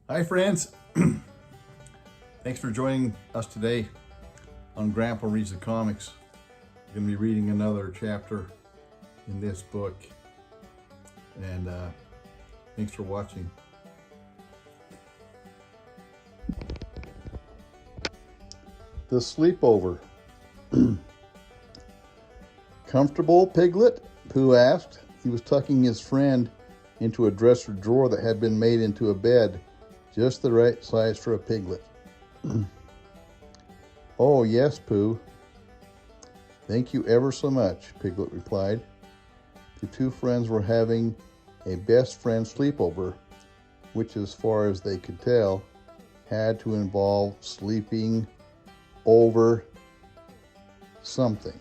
Hi friends, thanks for joining us today on Grandpa Reads the Comics. We're going to be reading another chapter in this book, and thanks for watching. The Sleepover. Comfortable, Piglet? Pooh asked. He was tucking his friend into a dresser drawer that had been made into a bed, just the right size for a piglet. Oh, yes, Pooh. Thank you ever so much, Piglet replied. The two friends were having a best friend sleepover, which, as far as they could tell, had to involve sleeping over something.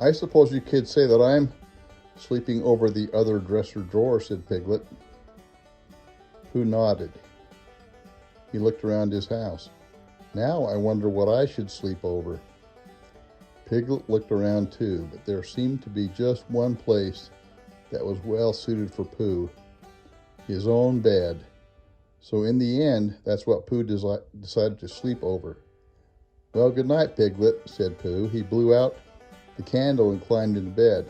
I suppose you could say that I'm sleeping over the other dresser drawer, said Piglet. Pooh nodded. He looked around his house. Now I wonder what I should sleep over. Piglet looked around too, but there seemed to be just one place that was well suited for Pooh, his own bed. So in the end, that's what Pooh decided to sleep over. Well, good night, Piglet, said Pooh. He blew out the candle and climbed into bed.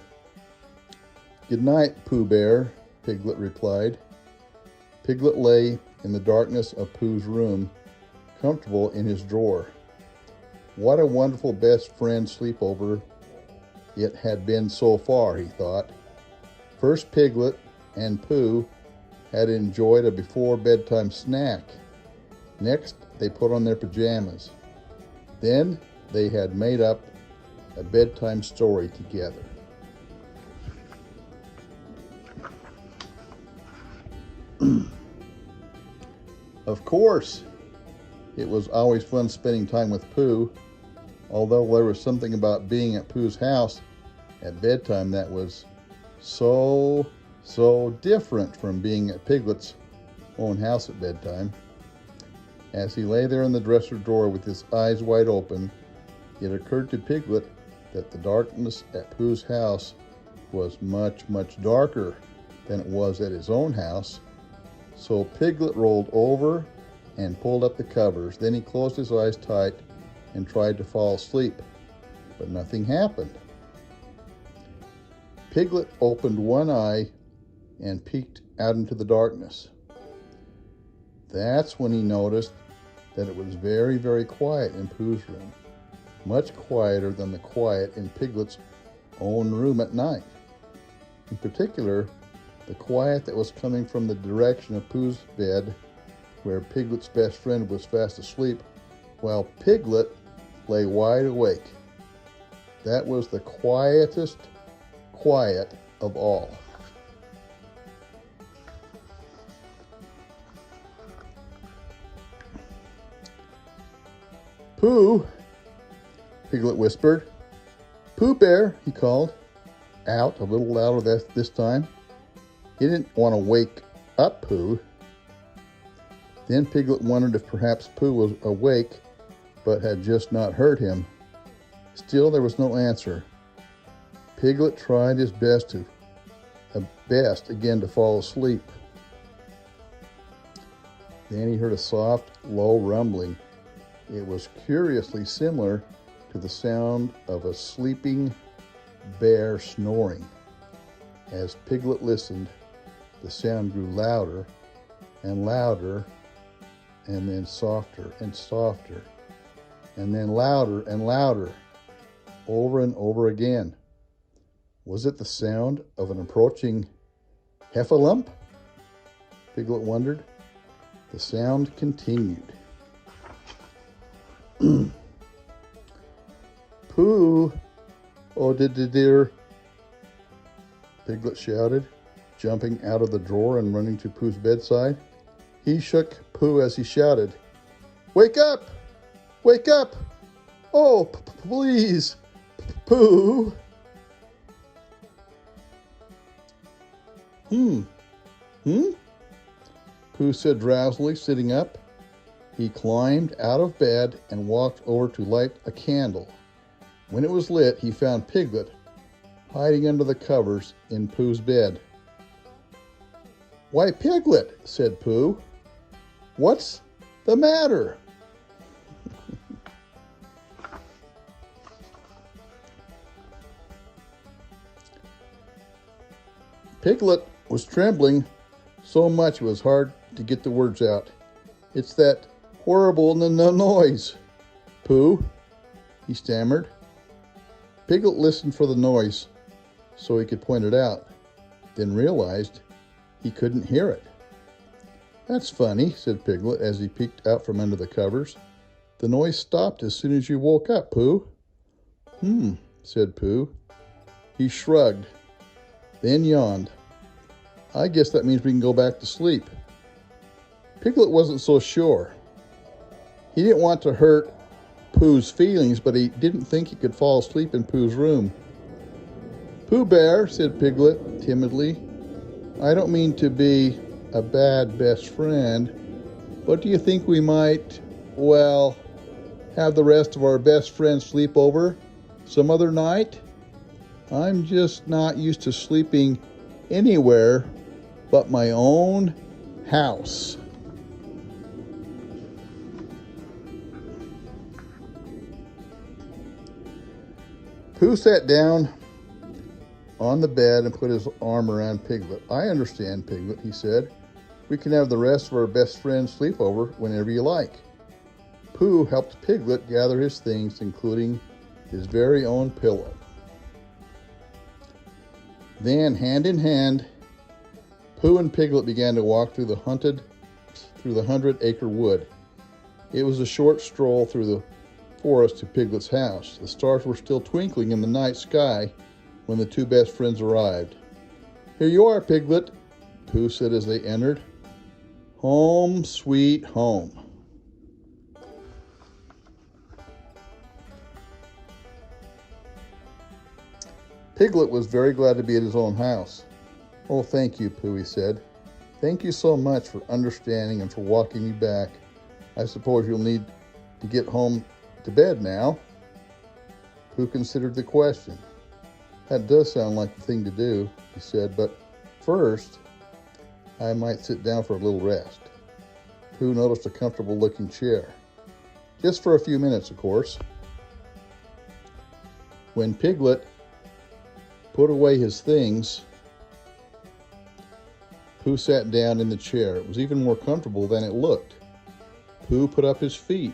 Good night, Pooh Bear, Piglet replied. Piglet lay in the darkness of Pooh's room, comfortable in his drawer. What a wonderful best friend sleepover it had been so far, he thought. First, Piglet and Pooh had enjoyed a before-bedtime snack. Next, they put on their pajamas. Then, they had made up a bedtime story together. Of course, it was always fun spending time with Pooh, although there was something about being at Pooh's house at bedtime that was so different from being at Piglet's own house at bedtime. As he lay there in the dresser drawer with his eyes wide open, it occurred to Piglet that the darkness at Pooh's house was much darker than it was at his own house. So Piglet rolled over and pulled up the covers. Then he closed his eyes tight and tried to fall asleep, but nothing happened. Piglet opened one eye and peeked out into the darkness. That's when he noticed that it was very quiet in Pooh's room. Much quieter than the quiet in Piglet's own room at night. In particular, the quiet that was coming from the direction of Pooh's bed, where Piglet's best friend was fast asleep, while Piglet lay wide awake. That was the quietest quiet of all. Pooh, Piglet whispered. Pooh Bear, he called, out a little louder this time. He didn't want to wake up Pooh. Then Piglet wondered if perhaps Pooh was awake but had just not heard him. Still, there was no answer. Piglet tried his best again to fall asleep. Then he heard a soft, low rumbling. It was curiously similar to the sound of a sleeping bear snoring. As Piglet listened, the sound grew louder and louder, and then softer and softer, and then louder and louder, over and over again. Was it the sound of an approaching heffalump? Piglet wondered. The sound continued. Pooh, oh dear, Piglet shouted, jumping out of the drawer and running to Pooh's bedside. He shook Pooh as he shouted, Wake up! Wake up! Oh, please, Pooh! Pooh said drowsily, sitting up. He climbed out of bed and walked over to light a candle. When it was lit, he found Piglet hiding under the covers in Pooh's bed. "Why, Piglet," said Pooh, "what's the matter?" Piglet was trembling so much it was hard to get the words out. "It's that horrible noise, Pooh," he stammered. Piglet listened for the noise so he could point it out, then realized he couldn't hear it. "That's funny," said Piglet as he peeked out from under the covers. "The noise stopped as soon as you woke up, Pooh." Said Pooh. He shrugged, then yawned. "I guess that means we can go back to sleep." Piglet wasn't so sure. He didn't want to hurt Pooh's feelings, but he didn't think he could fall asleep in Pooh's room. "Pooh Bear," said Piglet timidly, "I don't mean to be a bad best friend, but do you think we might, well, have the rest of our best friends sleep over some other night? I'm just not used to sleeping anywhere but my own house." Pooh sat down on the bed and put his arm around Piglet. "I understand, Piglet," he said. "We can have the rest of our best friends sleep over whenever you like." Pooh helped Piglet gather his things, including his very own pillow. Then, hand in hand, Pooh and Piglet began to walk through the 100-acre wood. It was a short stroll through the forest to Piglet's house. The stars were still twinkling in the night sky when the two best friends arrived. "Here you are, Piglet," Pooh said as they entered. "Home, sweet home." Piglet was very glad to be at his own house. "Oh, thank you, Pooh," he said. "Thank you so much for understanding and for walking me back. I suppose you'll need to get home to bed now." Pooh considered the question. "That does sound like the thing to do," he said, "but first, I might sit down for a little rest." Pooh noticed a comfortable-looking chair. Just for a few minutes, of course. When Piglet put away his things, Pooh sat down in the chair. It was even more comfortable than it looked. Pooh put up his feet.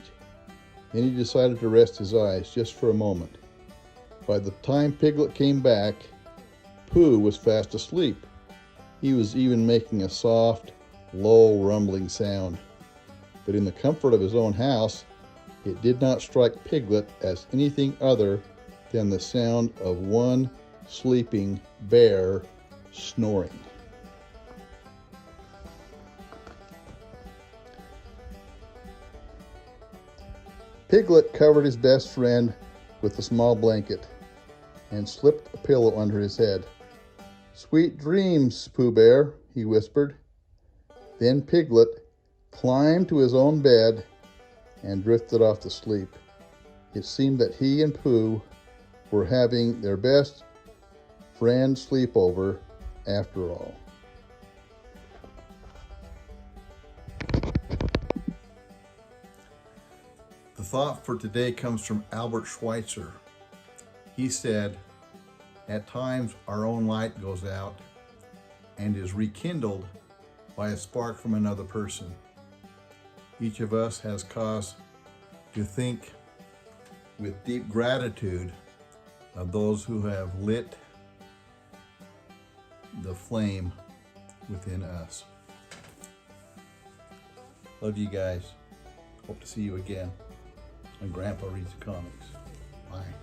Then he decided to rest his eyes just for a moment. By the time Piglet came back, Pooh was fast asleep. He was even making a soft, low, rumbling sound. But in the comfort of his own house, it did not strike Piglet as anything other than the sound of one sleeping bear snoring. Piglet covered his best friend with a small blanket and slipped a pillow under his head. "Sweet dreams, Pooh Bear," he whispered. Then Piglet climbed to his own bed and drifted off to sleep. It seemed that he and Pooh were having their best friend sleepover after all. The thought for today comes from Albert Schweitzer. He said, "At times our own light goes out and is rekindled by a spark from another person. Each of us has cause to think with deep gratitude of those who have lit the flame within us." Love you guys. Hope to see you again on Grandpa Reads the Comics. Bye.